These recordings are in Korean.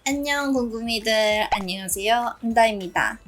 안녕 궁금이들, 안녕하세요. 한다입니다.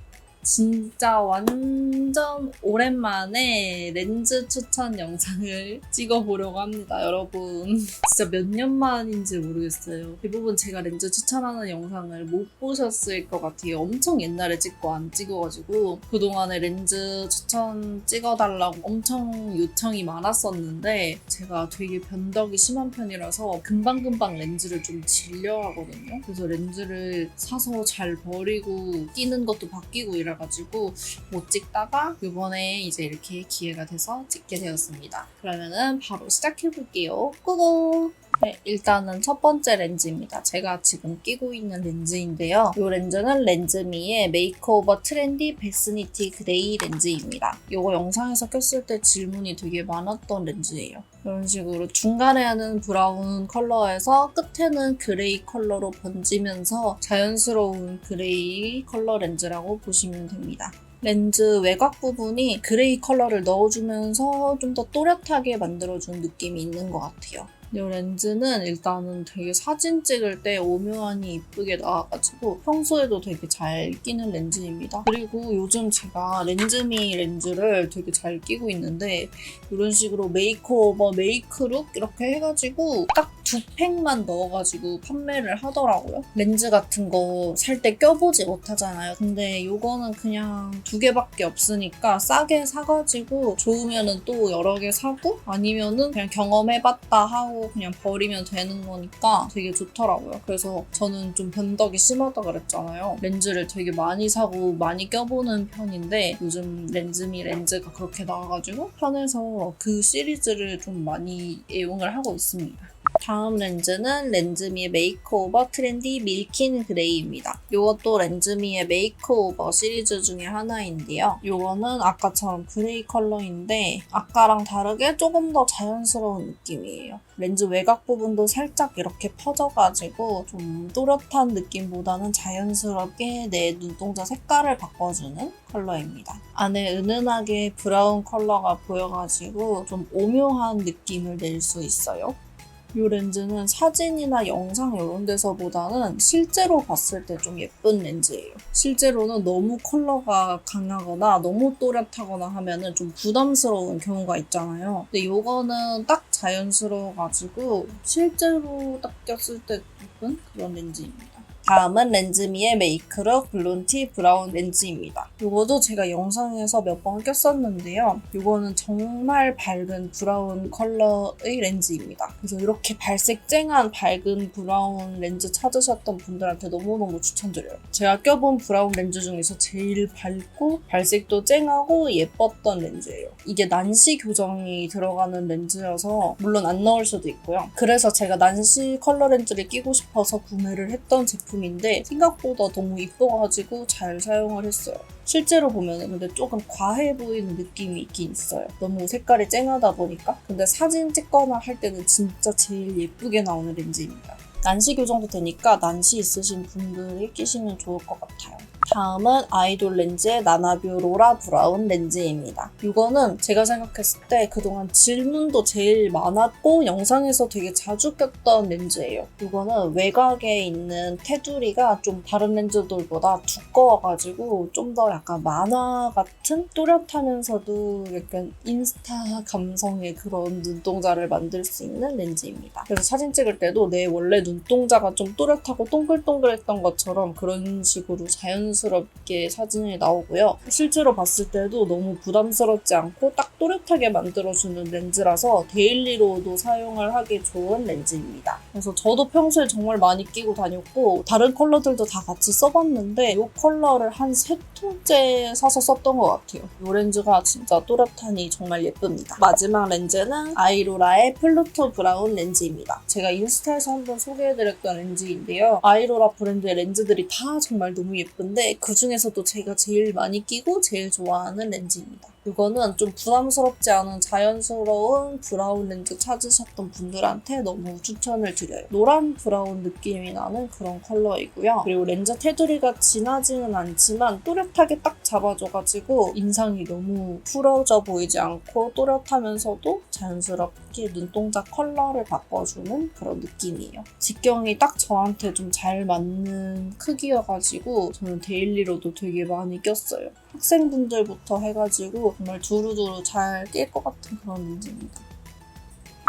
진짜 완전 오랜만에 렌즈 추천 영상을 찍어보려고 합니다, 여러분. 진짜 몇 년 만인지 모르겠어요. 대부분 제가 렌즈 추천하는 영상을 못 보셨을 것 같아요. 엄청 옛날에 찍고 안 찍어가지고 그동안에 렌즈 추천 찍어달라고 엄청 요청이 많았었는데 제가 되게 변덕이 심한 편이라서 금방금방 렌즈를 좀 질려하거든요. 그래서 렌즈를 사서 잘 버리고 끼는 것도 바뀌고 이래가지고 못 찍다가 이번에 이제 이렇게 기회가 돼서 찍게 되었습니다. 그러면은 바로 시작해볼게요. 고고! 네, 일단은 첫 번째 렌즈입니다. 제가 지금 끼고 있는 렌즈인데요. 이 렌즈는 렌즈미의 메이크오버 트렌디 베스니티 그레이 렌즈입니다. 이거 영상에서 꼈을 때 질문이 되게 많았던 렌즈예요. 이런 식으로 중간에는 브라운 컬러에서 끝에는 그레이 컬러로 번지면서 자연스러운 그레이 컬러 렌즈라고 보시면 됩니다. 렌즈 외곽 부분이 그레이 컬러를 넣어주면서 좀 더 또렷하게 만들어준 느낌이 있는 것 같아요. 이 렌즈는 일단은 되게 사진 찍을 때 오묘하니 이쁘게 나와가지고 평소에도 되게 잘 끼는 렌즈입니다. 그리고 요즘 제가 렌즈미 렌즈를 되게 잘 끼고 있는데 이런 식으로 메이크오버, 메이크룩 이렇게 해가지고 딱 2팩만 넣어가지고 판매를 하더라고요. 렌즈 같은 거 살 때 껴보지 못하잖아요. 근데 이거는 그냥 2개밖에 없으니까 싸게 사가지고 좋으면은 또 여러 개 사고 아니면은 그냥 경험해봤다 하고 그냥 버리면 되는 거니까 되게 좋더라고요. 그래서 저는 좀 변덕이 심하다 그랬잖아요. 렌즈를 되게 많이 사고 많이 껴보는 편인데 요즘 렌즈미 렌즈가 그렇게 나와가지고 편해서 그 시리즈를 좀 많이 애용을 하고 있습니다. 다음 렌즈는 렌즈미의 메이크오버 트렌디 밀킨 그레이입니다. 이것도 렌즈미의 메이크오버 시리즈 중에 하나인데요. 이거는 아까처럼 그레이 컬러인데 아까랑 다르게 조금 더 자연스러운 느낌이에요. 렌즈 외곽 부분도 살짝 이렇게 퍼져가지고 좀 또렷한 느낌보다는 자연스럽게 내 눈동자 색깔을 바꿔주는 컬러입니다. 안에 은은하게 브라운 컬러가 보여가지고 좀 오묘한 느낌을 낼 수 있어요. 이 렌즈는 사진이나 영상 이런 데서보다는 실제로 봤을 때 좀 예쁜 렌즈예요. 실제로는 너무 컬러가 강하거나 너무 또렷하거나 하면은 좀 부담스러운 경우가 있잖아요. 근데 이거는 딱 자연스러워가지고 실제로 딱 꼈을 때 예쁜 그런 렌즈입니다. 다음은 렌즈미의 메이크룩 블론티 브라운 렌즈입니다. 이것도 제가 영상에서 몇 번 꼈었는데요. 이거는 정말 밝은 브라운 컬러의 렌즈입니다. 그래서 이렇게 발색 쨍한 밝은 브라운 렌즈 찾으셨던 분들한테 너무너무 추천드려요. 제가 껴본 브라운 렌즈 중에서 제일 밝고 발색도 쨍하고 예뻤던 렌즈예요. 이게 난시 교정이 들어가는 렌즈여서 물론 안 넣을 수도 있고요. 그래서 제가 난시 컬러 렌즈를 끼고 싶어서 구매를 했던 제품인데 생각보다 너무 이뻐가지고 잘 사용을 했어요. 실제로 보면 근데 조금 과해 보이는 느낌이 있긴 있어요. 너무 색깔이 쨍하다 보니까. 근데 사진 찍거나 할 때는 진짜 제일 예쁘게 나오는 렌즈입니다. 난시 교정도 되니까 난시 있으신 분들이 끼시면 좋을 것 같아요. 다음은 아이돌 렌즈의 나나뷰 로라 브라운 렌즈입니다. 이거는 제가 생각했을 때 그동안 질문도 제일 많았고 영상에서 되게 자주 꼈던 렌즈예요. 이거는 외곽에 있는 테두리가 좀 다른 렌즈들보다 두꺼워가지고 좀 더 약간 만화 같은 또렷하면서도 약간 인스타 감성의 그런 눈동자를 만들 수 있는 렌즈입니다. 그래서 사진 찍을 때도 내 원래 눈동자가 좀 또렷하고 동글동글했던 것처럼 그런 식으로 자연스럽게 사진이 나오고요. 실제로 봤을 때도 너무 부담스럽지 않고 딱 또렷하게 만들어주는 렌즈라서 데일리로도 사용을 하기 좋은 렌즈입니다. 그래서 저도 평소에 정말 많이 끼고 다녔고 다른 컬러들도 다 같이 써봤는데 이 컬러를 한 3통째 사서 썼던 것 같아요. 이 렌즈가 진짜 또렷하니 정말 예쁩니다. 마지막 렌즈는 아이로라의 플루토 브라운 렌즈입니다. 제가 인스타에서 한번 소개해드렸던 렌즈인데요. 아이로라 브랜드의 렌즈들이 다 정말 너무 예쁜데 그 중에서도 제가 제일 많이 끼고 제일 좋아하는 렌즈입니다. 이거는 좀 부담스럽지 않은 자연스러운 브라운 렌즈 찾으셨던 분들한테 너무 추천을 드려요. 노란 브라운 느낌이 나는 그런 컬러이고요. 그리고 렌즈 테두리가 진하지는 않지만 또렷하게 딱 잡아줘가지고 인상이 너무 풀어져 보이지 않고 또렷하면서도 자연스럽게 눈동자 컬러를 바꿔주는 그런 느낌이에요. 직경이 딱 저한테 좀 잘 맞는 크기여가지고 저는 데일리로도 되게 많이 꼈어요. 학생분들부터 해가지고 정말 두루두루 잘 낄 것 같은 그런 렌즈입니다.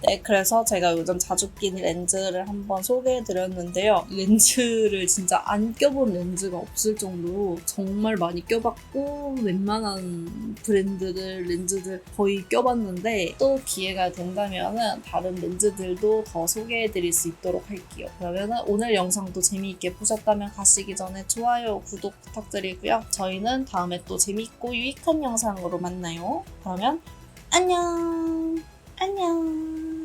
네, 그래서 제가 요즘 자주 끼는 렌즈를 한번 소개해드렸는데요. 렌즈를 진짜 안 껴본 렌즈가 없을 정도로 정말 많이 껴봤고 웬만한 브랜드들 렌즈들 거의 껴봤는데 또 기회가 된다면 다른 렌즈들도 더 소개해드릴 수 있도록 할게요. 그러면 오늘 영상도 재미있게 보셨다면 가시기 전에 좋아요, 구독 부탁드리고요. 저희는 다음에 또 재밌고 유익한 영상으로 만나요. 그러면 안녕! 안녕!